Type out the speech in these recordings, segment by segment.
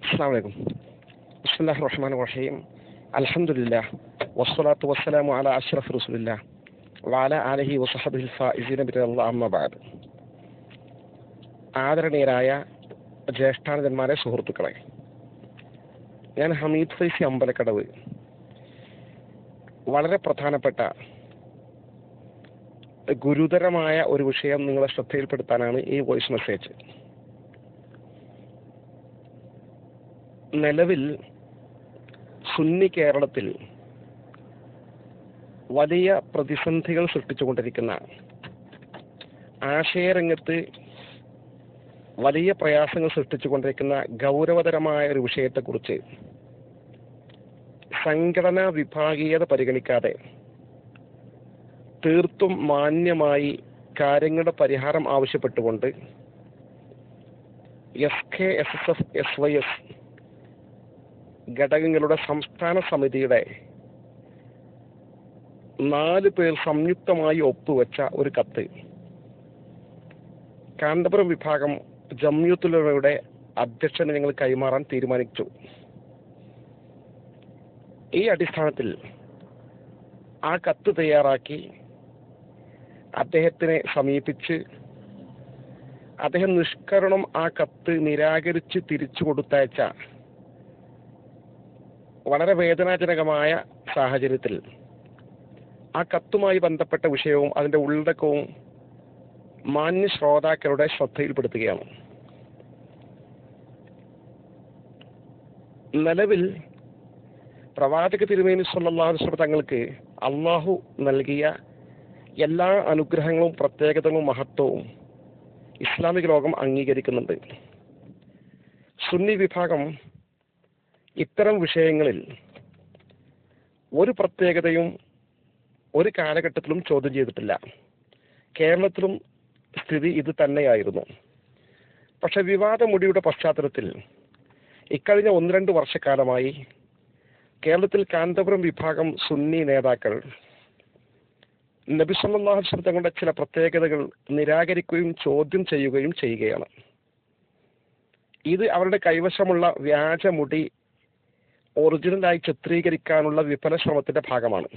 അസ്സലാമു അലൈക്കും. ബിസ്മില്ലാഹിർ റഹ്മാനിർ റഹീം. അൽഹംദുലില്ലാഹ് വസ്സലാത്തു വസ്സലാമു അലാ അഷ്റഫി റസൂലില്ലാഹ് വഅലാ ആലിഹി വസഹബിഹിൽ ഫായിസീന ബിറളില്ലാഹി അമ്മാ ബഅദ്. ആദരണീയരായ ജ്യേഷ്ഠാനന്ദന്മാരെ, സുഹൃത്തുക്കളെ, ഞാൻ ഹമീദ് ഫൈസി അമ്പലക്കടവ് വളരെ പ്രധാനപ്പെട്ട ഗുരുതരമായ ഒരു വിഷയം നിങ്ങളെ ശ്രദ്ധയിൽപ്പെടുത്താനാണ് ഈ വോയിസ് മെസ്സേജ്. നിലവിൽ സുന്നി കേരളത്തിൽ വലിയ പ്രതിസന്ധികൾ സൃഷ്ടിച്ചുകൊണ്ടിരിക്കുന്ന, ആശയരംഗത്ത് വലിയ പ്രയാസങ്ങൾ സൃഷ്ടിച്ചുകൊണ്ടിരിക്കുന്ന ഗൗരവതരമായ ഒരു വിഷയത്തെക്കുറിച്ച് സംഘടനാ വിഭാഗീയത പരിഗണിക്കാതെ തീർത്തും മാന്യമായി കാര്യങ്ങളുടെ പരിഹാരം ആവശ്യപ്പെട്ടുകൊണ്ട് SKSSF, SYS ഘടകങ്ങളുടെ സംസ്ഥാന സമിതിയുടെ 4 പേർ സംയുക്തമായി ഒപ്പുവെച്ച ഒരു കത്ത് കാന്തപുരം വിഭാഗം ജംഇയ്യത്തുൽ ഉലമയുടെ അധ്യക്ഷന് ഞങ്ങൾ കൈമാറാൻ തീരുമാനിച്ചു. ഈ അടിസ്ഥാനത്തിൽ ആ കത്ത് തയ്യാറാക്കി അദ്ദേഹത്തിനെ സമീപിച്ച് അദ്ദേഹം നിഷ്കരുണം ആ കത്ത് നിരാകരിച്ച് തിരിച്ചു കൊടുത്തയച്ച വളരെ വേദനാജനകമായ സാഹചര്യത്തിൽ ആ കത്തുമായി ബന്ധപ്പെട്ട വിഷയവും അതിൻ്റെ ഉള്ളടക്കവും മാന്യ ശ്രോതാക്കളുടെ ശ്രദ്ധയിൽപ്പെടുത്തുകയാണ്. നിലവിൽ പ്രവാചക തിരുമേനി സ്വല്ലല്ലാഹു അലൈഹി വസല്ലം തങ്ങൾക്ക് അള്ളാഹു നൽകിയ എല്ലാ അനുഗ്രഹങ്ങളും പ്രത്യേകതകളും മഹത്വവും ഇസ്ലാമിക ലോകം അംഗീകരിക്കുന്നുണ്ട്. സുന്നി വിഭാഗം ഇത്തരം വിഷയങ്ങളിൽ ഒരു പ്രത്യേകതയും ഒരു കാലഘട്ടത്തിലും ചോദ്യം ചെയ്തിട്ടില്ല. കേരളത്തിലും സ്ഥിതി ഇത് തന്നെയായിരുന്നു. പക്ഷെ വിവാദമുടിയുടെ പശ്ചാത്തലത്തിൽ ഇക്കഴിഞ്ഞ 1-2 വർഷക്കാലമായി കേരളത്തിൽ കാന്തപുരം വിഭാഗം സുന്നി നേതാക്കൾ നബി സല്ലല്ലാഹു അലൈഹി വസല്ലം തങ്ങളുടെ ചില പ്രത്യേകതകൾ നിരാകരിക്കുകയും ചോദ്യം ചെയ്യുകയും ചെയ്യുകയാണ്. ഇത് അവരുടെ കൈവശമുള്ള വ്യാജമുടി ഒറിജിനലായി ചിത്രീകരിക്കാനുള്ള വിഫല ശ്രമത്തിന്റെ ഭാഗമാണ്.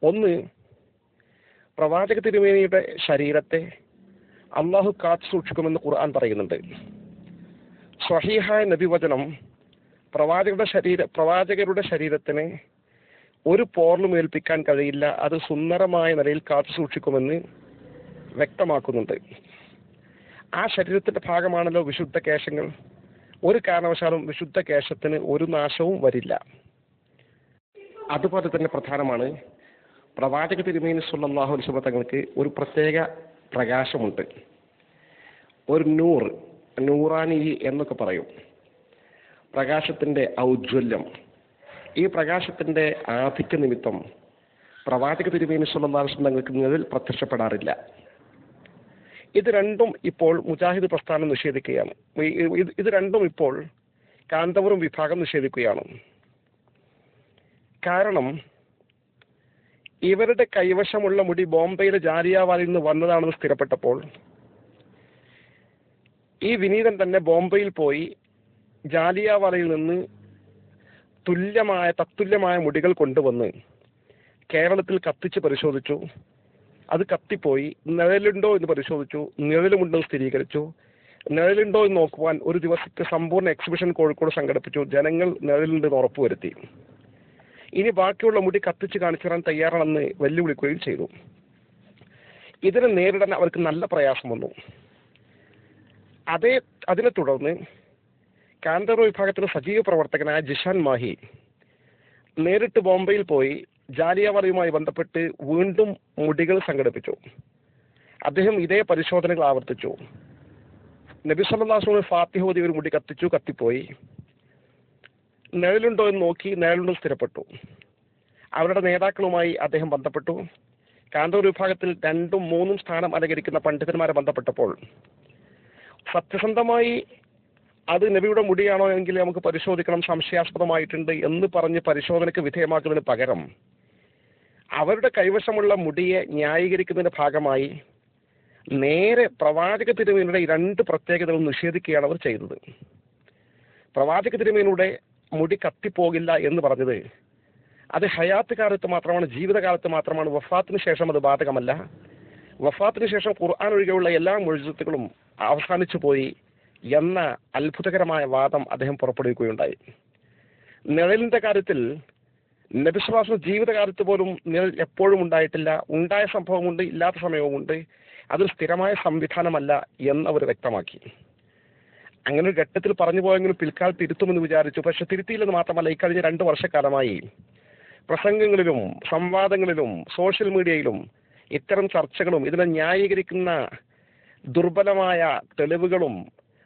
ഒന്ന്, പ്രവാചക തിരുമേനിയുടെ ശരീരത്തെ അള്ളാഹു കാത്തു സൂക്ഷിക്കുമെന്ന് ഖുർആൻ പറയുന്നുണ്ട്. സ്വഹീഹായ നബിവചനം പ്രവാചകരുടെ ശരീരത്തിന് ഒരു പോറലും ഏൽപ്പിക്കാൻ കഴിയില്ല, അത് സുന്ദരമായ നിലയിൽ കാത്തു സൂക്ഷിക്കുമെന്ന് വ്യക്തമാക്കുന്നുണ്ട്. ആ ശരീരത്തിന്റെ ഭാഗമാണല്ലോ വിശുദ്ധ കേശങ്ങൾ. ഒരു കാരണവശാലും വിശുദ്ധ കേശത്തിന് ഒരു നാശവും വരില്ല. അതുപോലെ തന്നെ പ്രധാനമാണ്, പ്രവാചക തിരുമേനി സ്വല്ലല്ലാഹു അലൈഹി വസല്ലം തങ്ങൾക്ക് ഒരു പ്രത്യേക പ്രകാശമുണ്ട്. ഒരു നൂറാനി എന്നൊക്കെ പറയും. പ്രകാശത്തിന്റെ ഔജ്വല്യം. ഈ പ്രകാശത്തിന്റെ ആധിക്യ നിമിത്തം പ്രവാചക തിരുമേനി സ്വല്ലല്ലാഹു അലൈഹി വസല്ലം തങ്ങൾക്ക് നിഴൽ പ്രത്യക്ഷപ്പെടാറില്ല. ഇത് രണ്ടും ഇപ്പോൾ മുജാഹിദ് പ്രസ്ഥാനം നിഷേധിക്കുകയാണ്. ഇത് രണ്ടും ഇപ്പോൾ കാന്തപുരം വിഭാഗം നിഷേധിക്കുകയാണ്. കാരണം ഇവരുടെ കൈവശമുള്ള മുടി ബോംബെയിലെ ജാലിയൻവാലയിൽ നിന്ന് വന്നതാണെന്ന് സ്ഥിരപ്പെട്ടപ്പോൾ ഈ വിനീതൻ തന്നെ ബോംബെയിൽ പോയി ജാലിയൻവാലയിൽ നിന്ന് തത്തുല്യമായ മുടികൾ കൊണ്ടുവന്ന് കേരളത്തിൽ കത്തിച്ച് പരിശോധിച്ചു. അത് കത്തിപ്പോയി. നിഴലുണ്ടോ എന്ന് പരിശോധിച്ചു. നിഴലുമുണ്ടെന്ന് സ്ഥിരീകരിച്ചു. നിഴലുണ്ടോ എന്ന് നോക്കുവാൻ ഒരു ദിവസത്തെ സമ്പൂർണ്ണ എക്സിബിഷൻ കോഴിക്കോട് സംഘടിപ്പിച്ചു. ജനങ്ങൾ നിഴലുണ്ടെന്ന് ഉറപ്പുവരുത്തി. ഇനി ബാക്കിയുള്ള മുടി കത്തിച്ച് കാണിച്ചു തരാൻ തയ്യാറാണെന്ന് വെല്ലുവിളിക്കുകയും ചെയ്തു. ഇതിനെ നേരിടാൻ അവർക്ക് നല്ല പ്രയാസം വന്നു. അതിനെ തുടർന്ന് കാന്തപുരം വിഭാഗത്തിലെ സജീവ പ്രവർത്തകനായ ജിഷാൻ മാഹി നേരിട്ട് ബോംബെയിൽ പോയി ജാലിയൻവാലയുമായി ബന്ധപ്പെട്ട് വീണ്ടും മുടികൾ സംഘടിപ്പിച്ചു. അദ്ദേഹം ഇതേ പരിശോധനകൾ ആവർത്തിച്ചു. നബി സല്ലല്ലാഹു അലൈഹി വസല്ലം ഫാത്തിഹ ഓതി ഒരു മുടി കത്തിപ്പോയി. നിഴലുണ്ടോ എന്ന് നോക്കി, നിഴലുണ്ടോ സ്ഥിരപ്പെട്ടു. അവരുടെ നേതാക്കളുമായി അദ്ദേഹം ബന്ധപ്പെട്ടു. കാന്തപുരം വിഭാഗത്തിൽ 2ഉം 3ഉം സ്ഥാനം അലങ്കരിക്കുന്ന പണ്ഡിതന്മാരെ ബന്ധപ്പെട്ടപ്പോൾ സത്യസന്ധമായി അത് നബിയുടെ മുടിയാണോ എങ്കിൽ നമുക്ക് പരിശോധിക്കണം, സംശയാസ്പദമായിട്ടുണ്ട് എന്ന് പറഞ്ഞ് പരിശോധനയ്ക്ക് വിധേയമാക്കുന്നതിന് പകരം അവരുടെ കൈവശമുള്ള മുടിയെ ന്യായീകരിക്കുന്നതിന്റെ ഭാഗമായി നേരെ പ്രവാചക തിരുമേനിയുടെ 2 പ്രത്യേകതകൾ നിഷേധിക്കുകയാണ് അവർ ചെയ്തത്. പ്രവാചക തിരുമേനിയുടെ മുടി കത്തിപ്പോകില്ല എന്ന് പറഞ്ഞത് അത് ഹയാത്ത് കാലത്ത് മാത്രമാണ്, ജീവിതകാലത്ത് മാത്രമാണ്. വഫാത്തിന് ശേഷം അത് ബാധകമല്ല. വഫാത്തിന് ശേഷം ഖുർആൻ ഒഴികെയുള്ള എല്ലാ മുഅ്ജിസത്തുകളും അവസാനിച്ചു പോയി എന്ന അത്ഭുതകരമായ വാദം അദ്ദേഹം പുറപ്പെടുവിക്കുകയുണ്ടായി. നിഴലിന്റെ കാര്യത്തിൽ നബി സല്ലല്ലാഹു അലൈഹി വസല്ലം ജീവിതകാലത്ത് പോലും നിഴൽ എപ്പോഴും ഉണ്ടായിട്ടില്ല. ഉണ്ടായ സംഭവമുണ്ട്, ഇല്ലാത്ത സമയവുമുണ്ട്. അതൊരു സ്ഥിരമായ സംവിധാനമല്ല എന്ന് അവർ വ്യക്തമാക്കി. അങ്ങനെ ഒരു ഘട്ടത്തിൽ പറഞ്ഞു പോയെങ്കിലും പിൽക്കാലത്ത് തിരുത്തുമെന്ന് വിചാരിച്ചു. പക്ഷെ തിരുത്തിയില്ലെന്ന് മാത്രമല്ല, ഈ കഴിഞ്ഞ 2 വർഷക്കാലമായി പ്രസംഗങ്ങളിലും സംവാദങ്ങളിലും സോഷ്യൽ മീഡിയയിലും ഇത്തരം ചർച്ചകളും ഇതിനെ ന്യായീകരിക്കുന്ന ദുർബലമായ തെളിവുകളും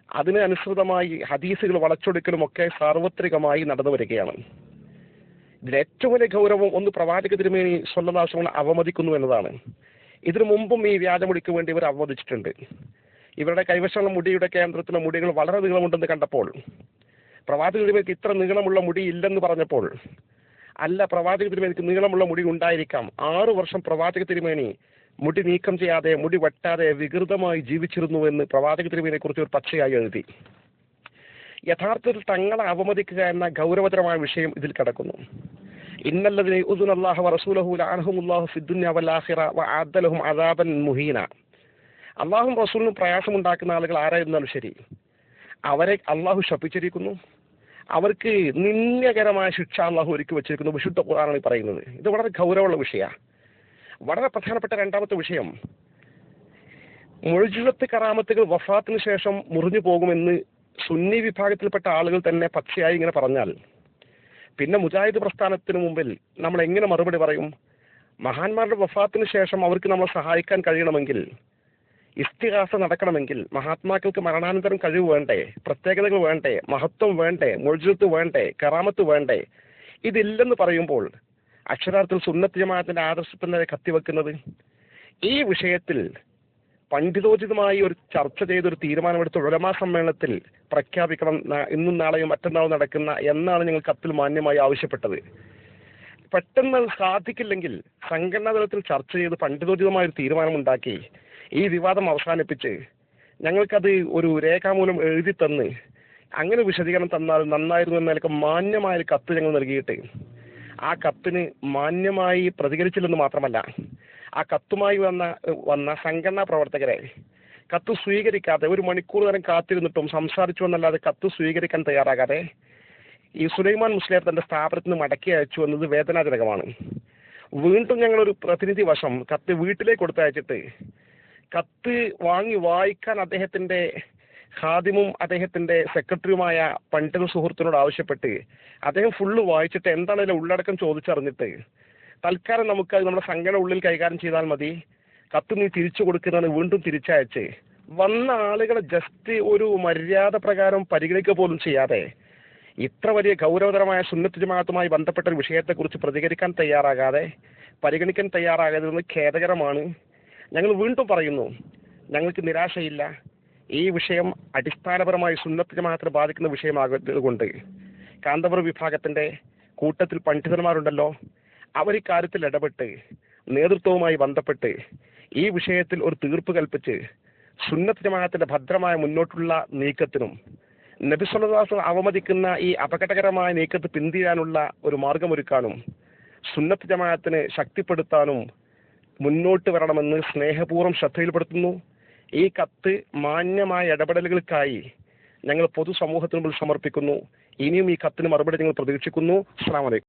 അതിന് അനുസൃതമായി ഹദീസുകൾ വളച്ചൊടുക്കലും ഒക്കെ സാർവത്രികമായി നടന്നു വരികയാണ്. ഇതിൽ ഏറ്റവും വലിയ ഗൗരവം ഒന്ന് പ്രവാചക തിരുമേനി സ്വല്ലല്ലാഹു അലൈഹി വസല്ലം അവമതിക്കുന്നു എന്നതാണ്. ഇതിനു മുമ്പും ഈ വ്യാജമുടിക്ക് വേണ്ടി ഇവർ അവമതിച്ചിട്ടുണ്ട്. ഇവരുടെ കൈവശമുള്ള മുടിയുടെ കേന്ദ്രത്തിലെ മുടികൾ വളരെ നീളമുണ്ടെന്ന് കണ്ടപ്പോൾ, പ്രവാചക തിരുമേനിക്ക് ഇത്ര നീളമുള്ള മുടി ഇല്ലെന്ന് പറഞ്ഞപ്പോൾ, അല്ല പ്രവാചക തിരുമേനിക്ക് നീളമുള്ള മുടി ഉണ്ടായിരിക്കാം. 6 വർഷം പ്രവാചക തിരുമേനി മുടി നീക്കം ചെയ്യാതെ, മുടി വെട്ടാതെ വികൃതമായി ജീവിച്ചിരുന്നു എന്ന് പ്രവാചക തിരുമേനിയെ കുറിച്ച് ഒരു പച്ചയായി എഴുതി. യഥാർത്ഥത്തിൽ തങ്ങളെ അവമതിക്കുക എന്ന ഗൗരവതരമായ വിഷയം ഇതിൽ കിടക്കുന്നു. ഇന്നല്ലദീന യുഅ്ദൂന അല്ലാഹ വറസൂലഹു ലഅനഹുമുല്ലാഹു ഫിദ്ദുനിയ വൽ ആഖിറ വഅഅദ്ദ ലഹും അദാബൻ മുഹീന. അള്ളാഹും റസൂലിനും പ്രയാസമുണ്ടാക്കുന്ന ആളുകൾ ആരായിരുന്നാലും ശരി, അവരെ അള്ളാഹു ശപിച്ചിരിക്കുന്നു. അവർക്ക് നിന്ദ്യകരമായ ശിക്ഷ അള്ളാഹു ഒരുക്കി വെച്ചിരിക്കുന്നു. വിശുദ്ധ ഖുർആനാണ് പറയുന്നത്. ഇത് വളരെ ഗൗരവമുള്ള വിഷയമാണ്. വളരെ പ്രധാനപ്പെട്ട രണ്ടാമത്തെ വിഷയം, മുഅ്ജിസത്ത് കറാമത്തുകൾ വഫാത്തിന് ശേഷം മുറിഞ്ഞു പോകുമെന്ന് സുന്നി വിഭാഗത്തിൽപ്പെട്ട ആളുകൾ തന്നെ പച്ചയായി ഇങ്ങനെ പറഞ്ഞാൽ പിന്നെ മുജാഹിദ് പ്രസ്ഥാനത്തിന് മുമ്പിൽ നമ്മൾ എങ്ങനെ മറുപടി പറയും? മഹാന്മാരുടെ വഫാത്തിന് ശേഷം അവർക്ക് നമ്മളെ സഹായിക്കാൻ കഴിയണമെങ്കിൽ, ഇസ്തിഗാസ നടക്കണമെങ്കിൽ, മഹാത്മാക്കൾക്ക് മരണാനന്തരം കഴിവ് വേണ്ടേ, പ്രത്യേകതകൾ വേണ്ടേ, മഹത്വം വേണ്ടേ, മുഅ്ജിസത്ത് വേണ്ടേ, കറാമത്ത് വേണ്ടേ? ഇതില്ലെന്ന് പറയുമ്പോൾ അക്ഷരാർത്ഥത്തിൽ സുന്നത്ത് ജമാഅത്തിന്റെ ആദർശത്തിനെ കത്തിവെക്കുന്നത്. ഈ വിഷയത്തിൽ പണ്ഡിതോചിതമായി ഒരു ചർച്ച ചെയ്തൊരു തീരുമാനമെടുത്ത് ഉലമാ സമ്മേളനത്തിൽ പ്രഖ്യാപിക്കണം. ഇന്നും നാളെയും മറ്റന്നാളും നടക്കുന്ന എന്നാണ് ഞങ്ങൾ കത്തിൽ മാന്യമായി ആവശ്യപ്പെട്ടത്. പെട്ടെന്ന് സാധിക്കില്ലെങ്കിൽ സംഘടനാ തലത്തിൽ ചർച്ച ചെയ്ത് പണ്ഡിതോചിതമായ ഒരു തീരുമാനമുണ്ടാക്കി ഈ വിവാദം അവസാനിപ്പിച്ച് ഞങ്ങൾക്കത് ഒരു രേഖാമൂലം എഴുതി തന്ന് അങ്ങനെ വിശദീകരണം തന്നാൽ നന്നായിരുന്നു എന്ന നിലക്ക് മാന്യമായ ഒരു കത്ത് ഞങ്ങൾ നൽകിയിട്ട് ആ കത്തിന് മാന്യമായി പ്രതികരിച്ചില്ലെന്ന് മാത്രമല്ല, ആ കത്തുമായി വന്ന സംഘടനാ പ്രവർത്തകരെ കത്ത് സ്വീകരിക്കാതെ 1 മണിക്കൂർ നേരം കാത്തിരുന്നിട്ടും സംസാരിച്ചു എന്നല്ലാതെ കത്ത് സ്വീകരിക്കാൻ തയ്യാറാകാതെ ഈ സുലൈമാൻ മുസ്ലിയാർ തന്റെ സ്ഥാപനത്തിന് മടക്കി അയച്ചു എന്നത് വേദനാജനകമാണ്. വീണ്ടും ഞങ്ങളൊരു പ്രതിനിധി വശം കത്ത് വീട്ടിലേക്ക് കൊടുത്തയച്ചിട്ട് കത്ത് വാങ്ങി വായിക്കാൻ അദ്ദേഹത്തിന്റെ ഖാദിമും അദ്ദേഹത്തിന്റെ സെക്രട്ടറിയുമായ പണ്ഡിത സുഹൃത്തിനോട് ആവശ്യപ്പെട്ട് അദ്ദേഹം ഫുള്ള് വായിച്ചിട്ട് എന്താണ് അതിലെ ഉള്ളടക്കം ചോദിച്ചറിഞ്ഞിട്ട് തൽക്കാലം നമുക്ക് അത് നമ്മുടെ സംഘടന ഉള്ളിൽ കൈകാര്യം ചെയ്താൽ മതി, കത്ത് നീ തിരിച്ചു കൊടുക്കുന്നതാണ് വീണ്ടും തിരിച്ചയച്ച് വന്ന ആളുകളെ ജസ്റ്റ് ഒരു മര്യാദ പ്രകാരം പരിഗണിക്കുക പോലും ചെയ്യാതെ ഇത്ര വലിയ ഗൗരവതരമായ സുന്നത്ത് ജമാഅത്തുമായി ബന്ധപ്പെട്ട ഒരു വിഷയത്തെക്കുറിച്ച് പ്രതികരിക്കാൻ തയ്യാറാകാതെ, പരിഗണിക്കാൻ തയ്യാറാകാതെ ഖേദകരമാണ്. ഞങ്ങൾ വീണ്ടും പറയുന്നു, ഞങ്ങൾക്ക് നിരാശയില്ല. ഈ വിഷയം അടിസ്ഥാനപരമായി സുന്നത്ത് ജമാഅത്തിനെ ബാധിക്കുന്ന വിഷയമാകുന്നതുകൊണ്ട് കാന്തപുര വിഭാഗത്തിന്റെ കൂട്ടത്തിൽ പണ്ഡിതന്മാരുണ്ടല്ലോ, അവർ ഇക്കാര്യത്തിൽ ഇടപെട്ട് നേതൃത്വവുമായി ബന്ധപ്പെട്ട് ഈ വിഷയത്തിൽ ഒരു തീർപ്പ് കൽപ്പിച്ച് സുന്നത്ത് ജമാഅത്തിന്റെ ഭദ്രമായ മുന്നോട്ടുള്ള നീക്കത്തിനും നബി സല്ലല്ലാഹു അലൈഹി വസല്ലം അവമതിക്കുന്ന ഈ അപകടകരമായ നീക്കത്ത് പിന്തിരിയാനുള്ള ഒരു മാർഗമൊരുക്കാനും സുന്നത്ത് ജമാഅത്തിനെ ശക്തിപ്പെടുത്താനും മുന്നോട്ട് വരണമെന്ന് സ്നേഹപൂർവ്വം ശ്രദ്ധയിൽപ്പെടുത്തുന്നു. ഈ കത്ത് മാന്യമായ ഇടപെടലുകൾക്കായി ഞങ്ങൾ പൊതുസമൂഹത്തിന് മുമ്പിൽ സമർപ്പിക്കുന്നു. ഇനിയും ഈ കത്തിന് മറുപടി ഞങ്ങൾ പ്രതീക്ഷിക്കുന്നു. അസ്സലാമു അലൈക്കും.